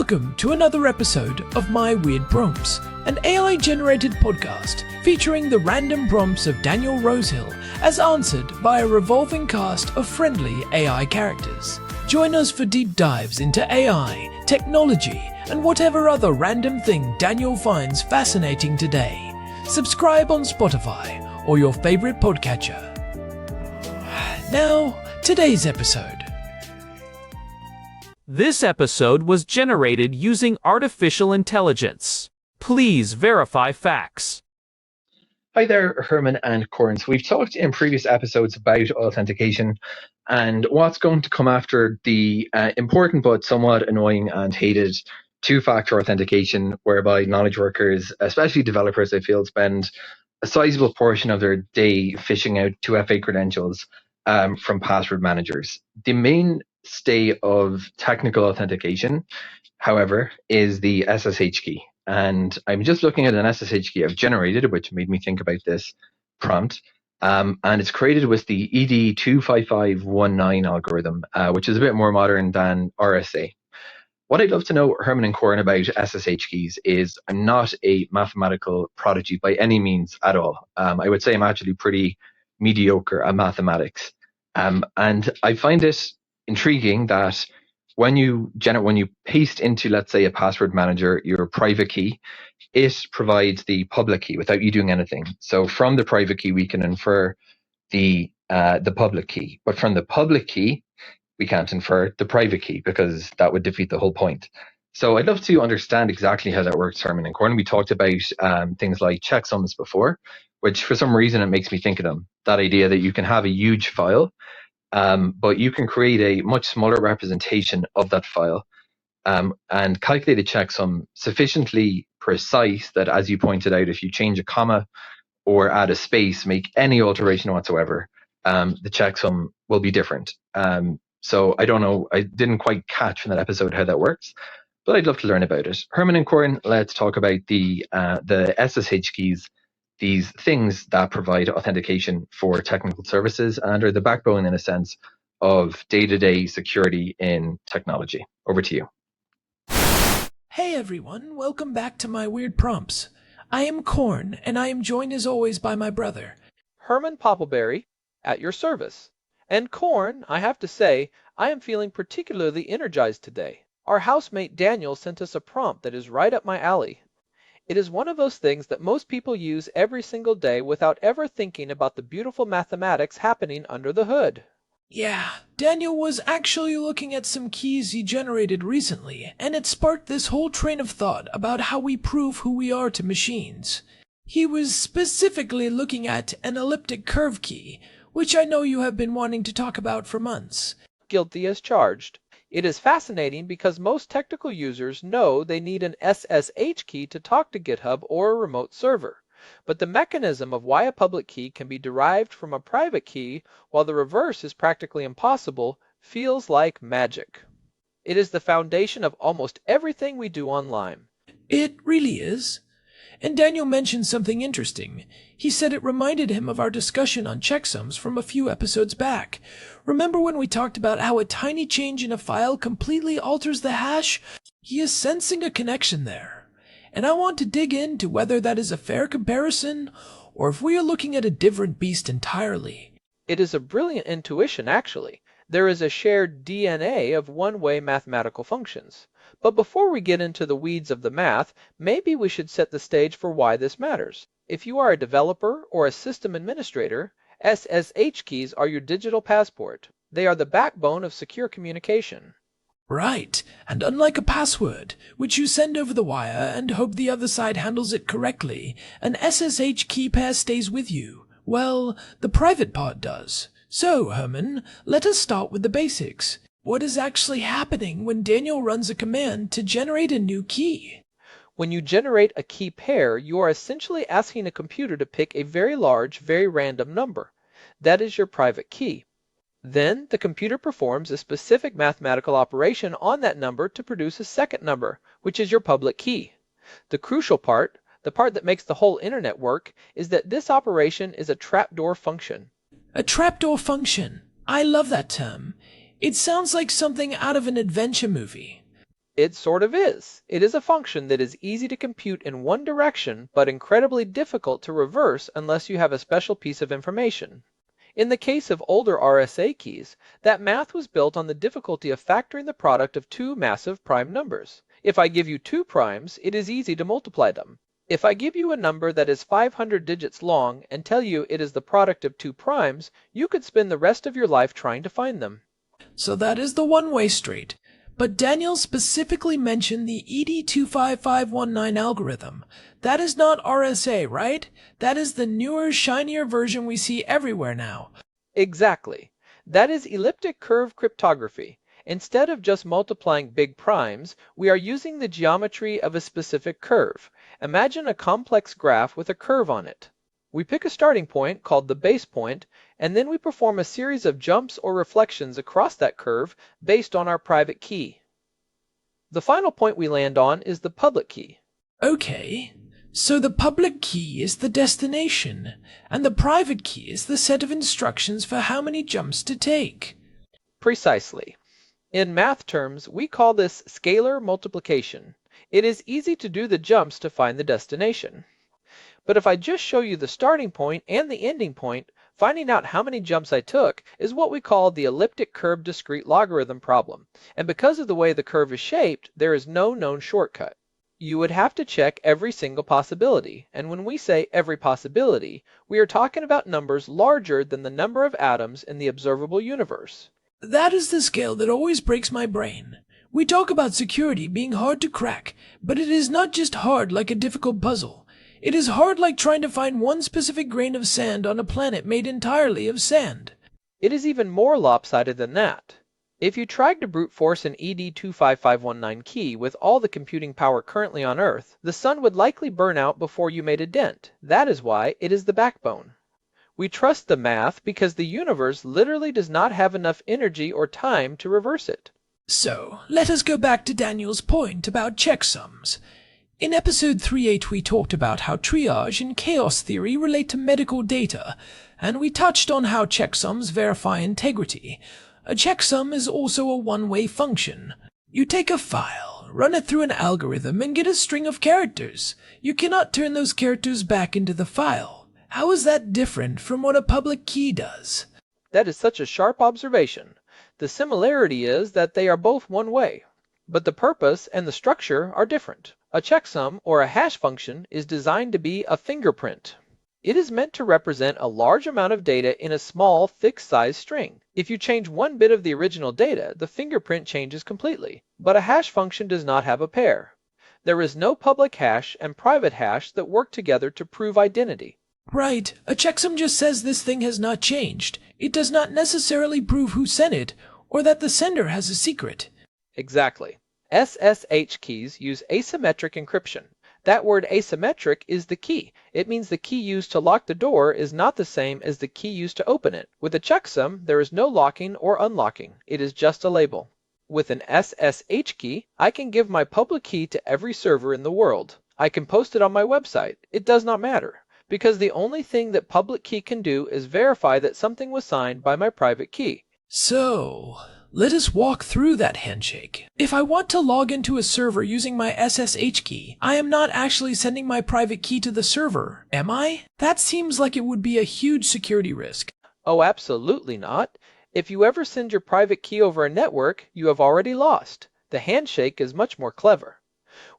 Welcome to another episode of My Weird Prompts, an AI-generated podcast featuring the random prompts of Daniel Rosehill as answered by a revolving cast of friendly AI characters. Join us for deep dives into AI, technology, and whatever other random thing Daniel finds fascinating today. Subscribe on Spotify or your favorite podcatcher. Now, today's episode. This episode was generated using artificial intelligence. Please verify facts. Hi there, Herman and Corn. So we've talked in previous episodes about authentication and what's going to come after the important but somewhat annoying and hated two-factor authentication, whereby knowledge workers, especially developers, I feel, spend a sizable portion of their day fishing out 2FA credentials from password managers. The mainstay of technical authentication, however, is the SSH key. And I'm just looking at an SSH key I've generated, which made me think about this prompt. And it's created with the ED25519 algorithm, which is a bit more modern than RSA. What I'd love to know, Herman and Corn, about SSH keys is I'm not a mathematical prodigy by any means at all. I would say I'm actually pretty mediocre at mathematics. And I find it intriguing that when you paste into, let's say, a password manager, your private key, it provides the public key without you doing anything. So from the private key, we can infer the public key, but from the public key, we can't infer the private key because that would defeat the whole point. So I'd love to understand exactly how that works, Herman and Corn. We talked about things like checksums before, which for some reason it makes me think of them. That idea that you can have a huge file, but you can create a much smaller representation of that file and calculate a checksum sufficiently precise that, as you pointed out, if you change a comma or add a space, make any alteration whatsoever, the checksum will be different. So I don't know, I didn't quite catch in that episode how that works, but I'd love to learn about it. Herman and Corn, let's talk about the SSH keys, these things that provide authentication for technical services and are the backbone, in a sense, of day-to-day security in technology. Over to you. Hey everyone, welcome back to My Weird Prompts. I am Corn, and I am joined as always by my brother, Herman Poppleberry, at your service. And Corn, I have to say, I am feeling particularly energized today. Our housemate Daniel sent us a prompt that is right up my alley. It is one of those things that most people use every single day without ever thinking about the beautiful mathematics happening under the hood. Yeah, Daniel was actually looking at some keys he generated recently, and it sparked this whole train of thought about how we prove who we are to machines. He was specifically looking at an elliptic curve key, which I know you have been wanting to talk about for months. Guilty as charged. It is fascinating because most technical users know they need an SSH key to talk to GitHub or a remote server. But the mechanism of why a public key can be derived from a private key while the reverse is practically impossible feels like magic. It is the foundation of almost everything we do online. It really is. And Daniel mentioned something interesting. He said it reminded him of our discussion on checksums from a few episodes back. Remember when we talked about how a tiny change in a file completely alters the hash? He is sensing a connection there. And I want to dig into whether that is a fair comparison, or if we are looking at a different beast entirely. It is a brilliant intuition, actually. There is a shared DNA of one-way mathematical functions. But before we get into the weeds of the math, maybe we should set the stage for why this matters. If you are a developer or a system administrator, SSH keys are your digital passport. They are the backbone of secure communication. Right, and unlike a password, which you send over the wire and hope the other side handles it correctly, an SSH key pair stays with you. Well, the private part does. So, Herman, let us start with the basics. What is actually happening when Daniel runs a command to generate a new key? When you generate a key pair, you are essentially asking a computer to pick a very large, very random number. That is your private key. Then the computer performs a specific mathematical operation on that number to produce a second number, which is your public key. The crucial part, the part that makes the whole internet work, is that this operation is a trapdoor function. A trapdoor function. I love that term. It sounds like something out of an adventure movie. It sort of is. It is a function that is easy to compute in one direction, but incredibly difficult to reverse unless you have a special piece of information. In the case of older RSA keys, that math was built on the difficulty of factoring the product of two massive prime numbers. If I give you two primes, it is easy to multiply them. If I give you a number that is 500 digits long and tell you it is the product of two primes, you could spend the rest of your life trying to find them. So that is the one-way street. But Daniel specifically mentioned the ED25519 algorithm. That is not RSA, right? That is the newer, shinier version we see everywhere now. Exactly. That is elliptic curve cryptography. Instead of just multiplying big primes, we are using the geometry of a specific curve. Imagine a complex graph with a curve on it. We pick a starting point called the base point, and then we perform a series of jumps or reflections across that curve based on our private key. The final point we land on is the public key. Okay, so the public key is the destination, and the private key is the set of instructions for how many jumps to take. Precisely. In math terms, we call this scalar multiplication. It is easy to do the jumps to find the destination. But if I just show you the starting point and the ending point, finding out how many jumps I took is what we call the elliptic curve discrete logarithm problem. And because of the way the curve is shaped, there is no known shortcut. You would have to check every single possibility. And when we say every possibility, we are talking about numbers larger than the number of atoms in the observable universe. That is the scale that always breaks my brain. We talk about security being hard to crack, but it is not just hard like a difficult puzzle. It is hard like trying to find one specific grain of sand on a planet made entirely of sand. It is even more lopsided than that. If you tried to brute force an ED25519 key with all the computing power currently on Earth, the sun would likely burn out before you made a dent. That is why it is the backbone. We trust the math because the universe literally does not have enough energy or time to reverse it. So, let us go back to Daniel's point about checksums. In episode 38 we talked about how triage and chaos theory relate to medical data, and we touched on how checksums verify integrity. A checksum is also a one-way function. You take a file, run it through an algorithm, and get a string of characters. You cannot turn those characters back into the file. How is that different from what a public key does? That is such a sharp observation. The similarity is that they are both one way, but the purpose and the structure are different. A checksum, or a hash function, is designed to be a fingerprint. It is meant to represent a large amount of data in a small, fixed-size string. If you change one bit of the original data, the fingerprint changes completely. But a hash function does not have a pair. There is no public hash and private hash that work together to prove identity. Right, a checksum just says this thing has not changed. It does not necessarily prove who sent it, or that the sender has a secret. Exactly. SSH keys use asymmetric encryption. That word asymmetric is the key. It means the key used to lock the door is not the same as the key used to open it. With a checksum, there is no locking or unlocking. It is just a label. With an SSH key, I can give my public key to every server in the world. I can post it on my website. It does not matter, because the only thing that public key can do is verify that something was signed by my private key. So, let us walk through that handshake. If I want to log into a server using my SSH key, I am not actually sending my private key to the server, am I? That seems like it would be a huge security risk. Oh, absolutely not. If you ever send your private key over a network, you have already lost. The handshake is much more clever.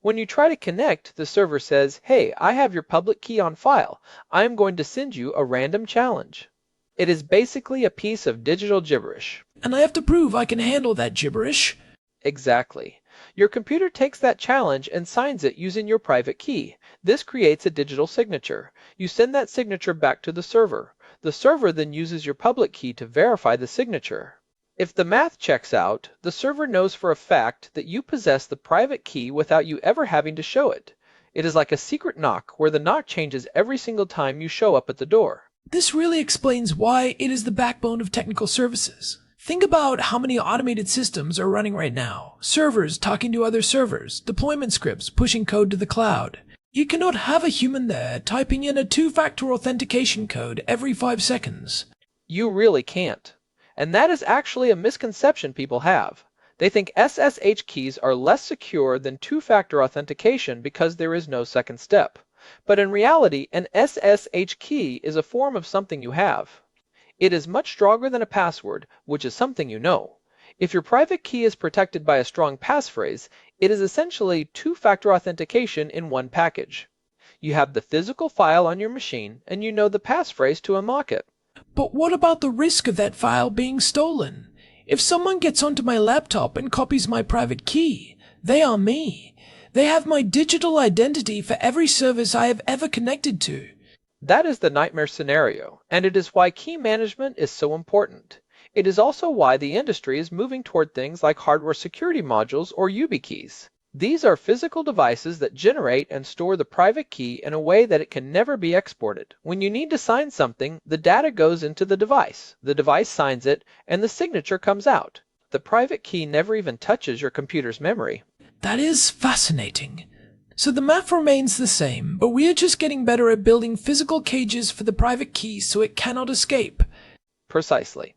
When you try to connect, the server says, "Hey, I have your public key on file. I am going to send you a random challenge." It is basically a piece of digital gibberish. And I have to prove I can handle that gibberish. Exactly. Your computer takes that challenge and signs it using your private key. This creates a digital signature. You send that signature back to the server. The server then uses your public key to verify the signature. If the math checks out, the server knows for a fact that you possess the private key without you ever having to show it. It is like a secret knock where the knock changes every single time you show up at the door. This really explains why it is the backbone of technical services. Think about how many automated systems are running right now. Servers talking to other servers, deployment scripts pushing code to the cloud. You cannot have a human there typing in a two-factor authentication code every 5 seconds. You really can't. And that is actually a misconception people have. They think SSH keys are less secure than two-factor authentication because there is no second step. But in reality, an SSH key is a form of something you have. It is much stronger than a password, which is something you know. If your private key is protected by a strong passphrase, it is essentially two-factor authentication in one package. You have the physical file on your machine, and you know the passphrase to unlock it. But what about the risk of that file being stolen? If someone gets onto my laptop and copies my private key, they are me. They have my digital identity for every service I have ever connected to. That is the nightmare scenario, and it is why key management is so important. It is also why the industry is moving toward things like hardware security modules or YubiKeys. These are physical devices that generate and store the private key in a way that it can never be exported. When you need to sign something, the data goes into the device signs it, and the signature comes out. The private key never even touches your computer's memory. That is fascinating. So the math remains the same, but we are just getting better at building physical cages for the private key so it cannot escape. Precisely.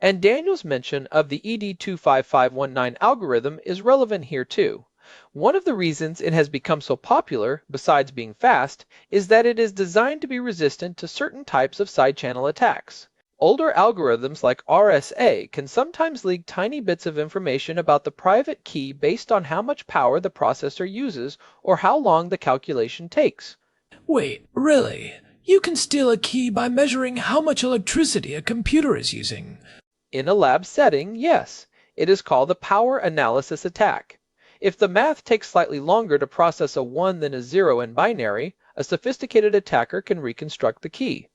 And Daniel's mention of the ED25519 algorithm is relevant here too. One of the reasons it has become so popular, besides being fast, is that it is designed to be resistant to certain types of side-channel attacks. Older algorithms like RSA can sometimes leak tiny bits of information about the private key based on how much power the processor uses or how long the calculation takes. Wait, really? You can steal a key by measuring how much electricity a computer is using? In a lab setting, yes. It is called a power analysis attack. If the math takes slightly longer to process a 1 than a 0 in binary, a sophisticated attacker can reconstruct the key.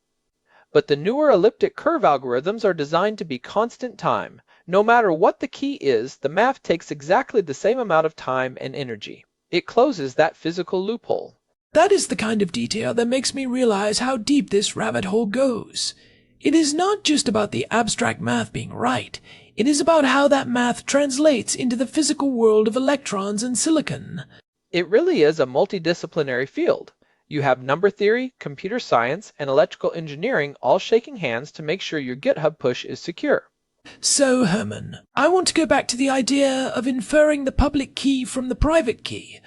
But the newer elliptic curve algorithms are designed to be constant time. No matter what the key is, the math takes exactly the same amount of time and energy. It closes that physical loophole. That is the kind of detail that makes me realize how deep this rabbit hole goes. It is not just about the abstract math being right. It is about how that math translates into the physical world of electrons and silicon. It really is a multidisciplinary field. You have number theory, computer science, and electrical engineering all shaking hands to make sure your GitHub push is secure. So, Herman, I want to go back to the idea of inferring the public key from the private key.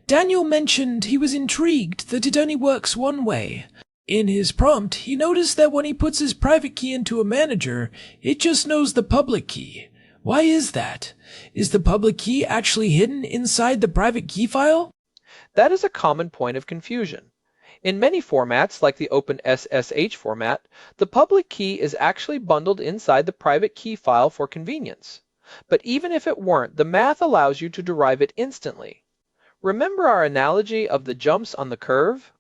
Daniel mentioned he was intrigued that it only works one way. In his prompt, he noticed that when he puts his private key into a manager, it just knows the public key. Why is that? Is the public key actually hidden inside the private key file? That is a common point of confusion. In many formats, like the Open SSH format, the public key is actually bundled inside the private key file for convenience. But even if it weren't, the math allows you to derive it instantly. Remember our analogy of the jumps on the curve?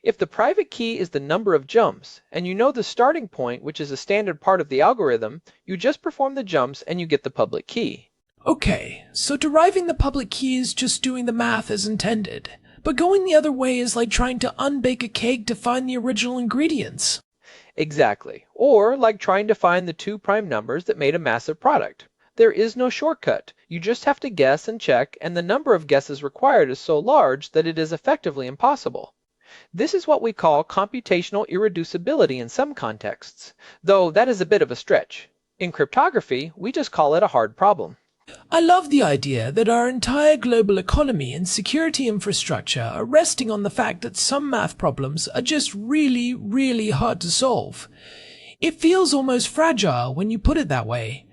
If the private key is the number of jumps, and you know the starting point, which is a standard part of the algorithm, you just perform the jumps and you get the public key. Okay, so deriving the public key is just doing the math as intended. But going the other way is like trying to unbake a cake to find the original ingredients. Exactly. Or like trying to find the two prime numbers that made a massive product. There is no shortcut. You just have to guess and check, and the number of guesses required is so large that it is effectively impossible. This is what we call computational irreducibility in some contexts, though that is a bit of a stretch. In cryptography, we just call it a hard problem. I love the idea that our entire global economy and security infrastructure are resting on the fact that some math problems are just really, really hard to solve. It feels almost fragile when you put it that way.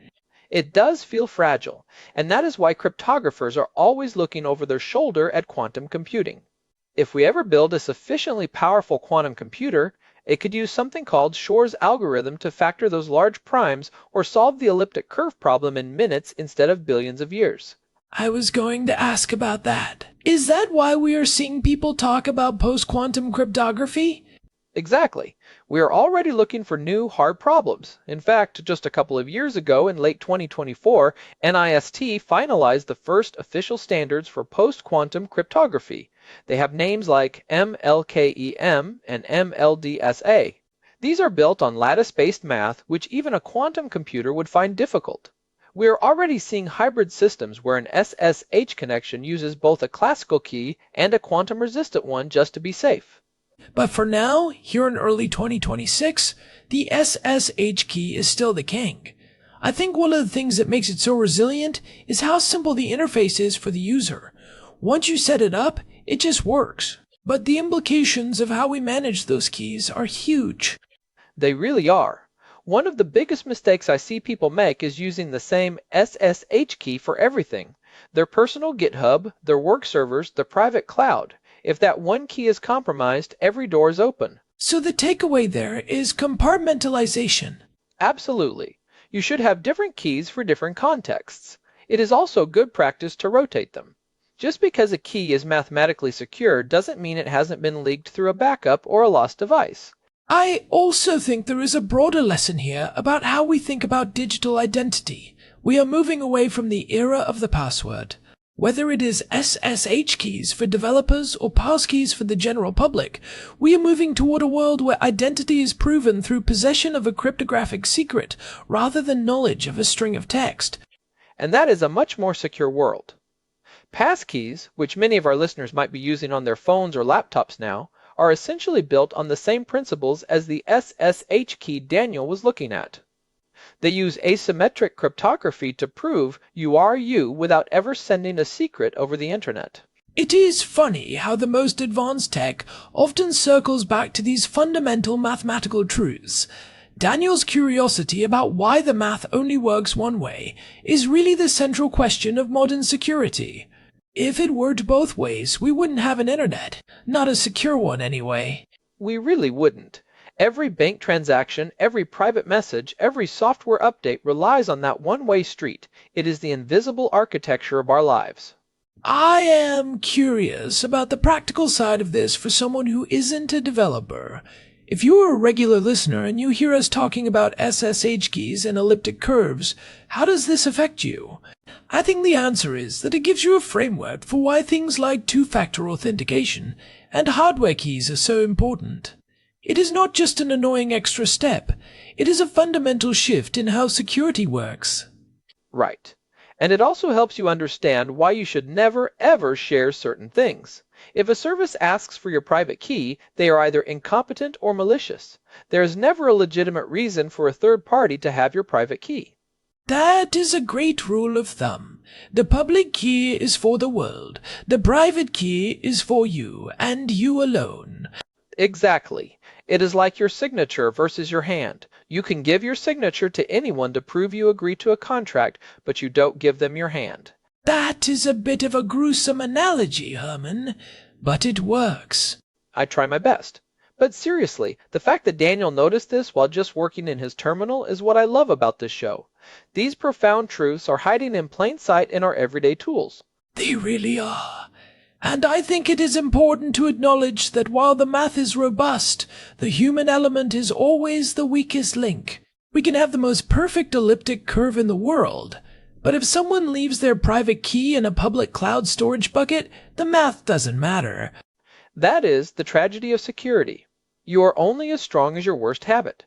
It does feel fragile, and that is why cryptographers are always looking over their shoulder at quantum computing. If we ever build a sufficiently powerful quantum computer, it could use something called Shor's algorithm to factor those large primes or solve the elliptic curve problem in minutes instead of billions of years. I was going to ask about that. Is that why we are seeing people talk about post-quantum cryptography? Exactly. We are already looking for new, hard problems. In fact, just a couple of years ago, in late 2024, NIST finalized the first official standards for post-quantum cryptography. They have names like MLKEM and MLDSA. These are built on lattice-based math, which even a quantum computer would find difficult. We are already seeing hybrid systems where an SSH connection uses both a classical key and a quantum-resistant one just to be safe. But for now, here in early 2026, the SSH key is still the king. I think one of the things that makes it so resilient is how simple the interface is for the user. Once you set it up, it just works. But the implications of how we manage those keys are huge. They really are. One of the biggest mistakes I see people make is using the same SSH key for everything. Their personal GitHub, their work servers, the private cloud. If that one key is compromised, every door is open. So the takeaway there is compartmentalization. Absolutely. You should have different keys for different contexts. It is also good practice to rotate them. Just because a key is mathematically secure doesn't mean it hasn't been leaked through a backup or a lost device. I also think there is a broader lesson here about how we think about digital identity. We are moving away from the era of the password. Whether it is SSH keys for developers or passkeys for the general public, we are moving toward a world where identity is proven through possession of a cryptographic secret rather than knowledge of a string of text. And that is a much more secure world. Passkeys, which many of our listeners might be using on their phones or laptops now, are essentially built on the same principles as the SSH key Daniel was looking at. They use asymmetric cryptography to prove you are you without ever sending a secret over the internet. It is funny how the most advanced tech often circles back to these fundamental mathematical truths. Daniel's curiosity about why the math only works one way is really the central question of modern security. If it worked both ways, we wouldn't have an internet. Not a secure one, anyway. We really wouldn't. Every bank transaction, every private message, every software update relies on that one-way street. It is the invisible architecture of our lives. I am curious about the practical side of this for someone who isn't a developer. If you are a regular listener and you hear us talking about SSH keys and elliptic curves, how does this affect you? I think the answer is that it gives you a framework for why things like two-factor authentication and hardware keys are so important. It is not just an annoying extra step, it is a fundamental shift in how security works. Right. And it also helps you understand why you should never, ever share certain things. If a service asks for your private key, they are either incompetent or malicious. There is never a legitimate reason for a third party to have your private key. That is a great rule of thumb. The public key is for the world. The private key is for you, and you alone. Exactly. It is like your signature versus your hand. You can give your signature to anyone to prove you agree to a contract, but you don't give them your hand. That is a bit of a gruesome analogy, Herman, but it works. I try my best. But seriously, the fact that Daniel noticed this while just working in his terminal is what I love about this show. These profound truths are hiding in plain sight in our everyday tools. They really are. And I think it is important to acknowledge that while the math is robust, the human element is always the weakest link. We can have the most perfect elliptic curve in the world, but if someone leaves their private key in a public cloud storage bucket, the math doesn't matter. That is the tragedy of security. You are only as strong as your worst habit.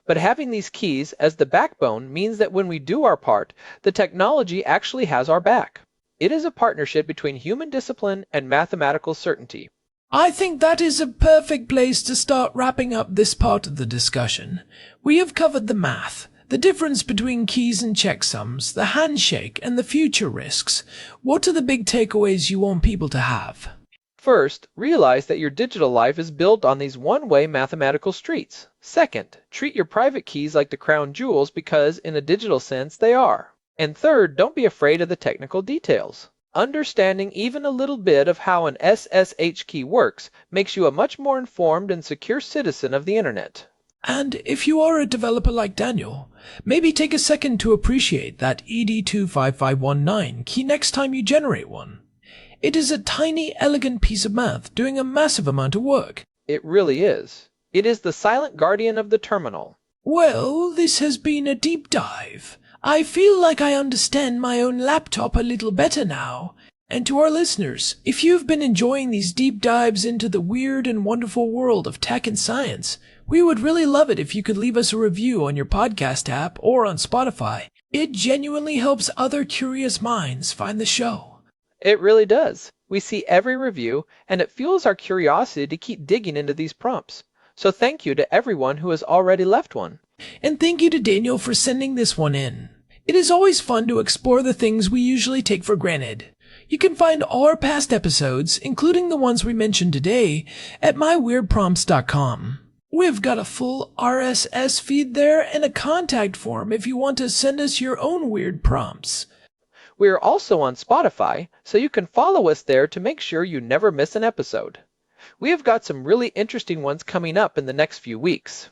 But having these keys as the backbone means that when we do our part, the technology actually has our back. It is a partnership between human discipline and mathematical certainty. I think that is a perfect place to start wrapping up this part of the discussion. We have covered the math, the difference between keys and checksums, the handshake, and the future risks. What are the big takeaways you want people to have? First, realize that your digital life is built on these one-way mathematical streets. Second, treat your private keys like the crown jewels because, in a digital sense, they are. And third, don't be afraid of the technical details. Understanding even a little bit of how an SSH key works makes you a much more informed and secure citizen of the internet. And if you are a developer like Daniel, maybe take a second to appreciate that ED25519 key next time you generate one. It is a tiny, elegant piece of math doing a massive amount of work. It really is. It is the silent guardian of the terminal. Well, this has been a deep dive. I feel like I understand my own laptop a little better now. And to our listeners, if you've been enjoying these deep dives into the weird and wonderful world of tech and science, we would really love it if you could leave us a review on your podcast app or on Spotify. It genuinely helps other curious minds find the show. It really does. We see every review, and it fuels our curiosity to keep digging into these prompts. So thank you to everyone who has already left one. And thank you to Daniel for sending this one in. It is always fun to explore the things we usually take for granted. You can find all our past episodes, including the ones we mentioned today, at myweirdprompts.com. We've got a full RSS feed there and a contact form if you want to send us your own weird prompts. We are also on Spotify, so you can follow us there to make sure you never miss an episode. We have got some really interesting ones coming up in the next few weeks.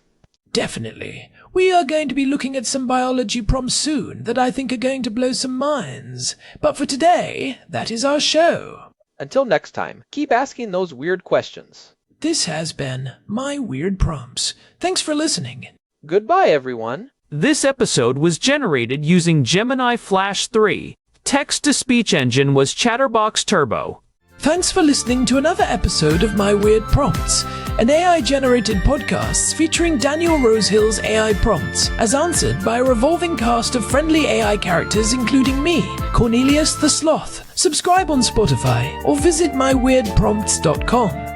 Definitely. We are going to be looking at some biology prompts soon that I think are going to blow some minds. But for today, that is our show. Until next time, keep asking those weird questions. This has been My Weird Prompts. Thanks for listening. Goodbye, everyone. This episode was generated using Gemini Flash 3. Text-to-speech engine was Chatterbox Turbo. Thanks for listening to another episode of My Weird Prompts, an AI-generated podcast featuring Daniel Rosehill's AI prompts as answered by a revolving cast of friendly AI characters including me, Cornelius the Sloth. Subscribe on Spotify or visit myweirdprompts.com.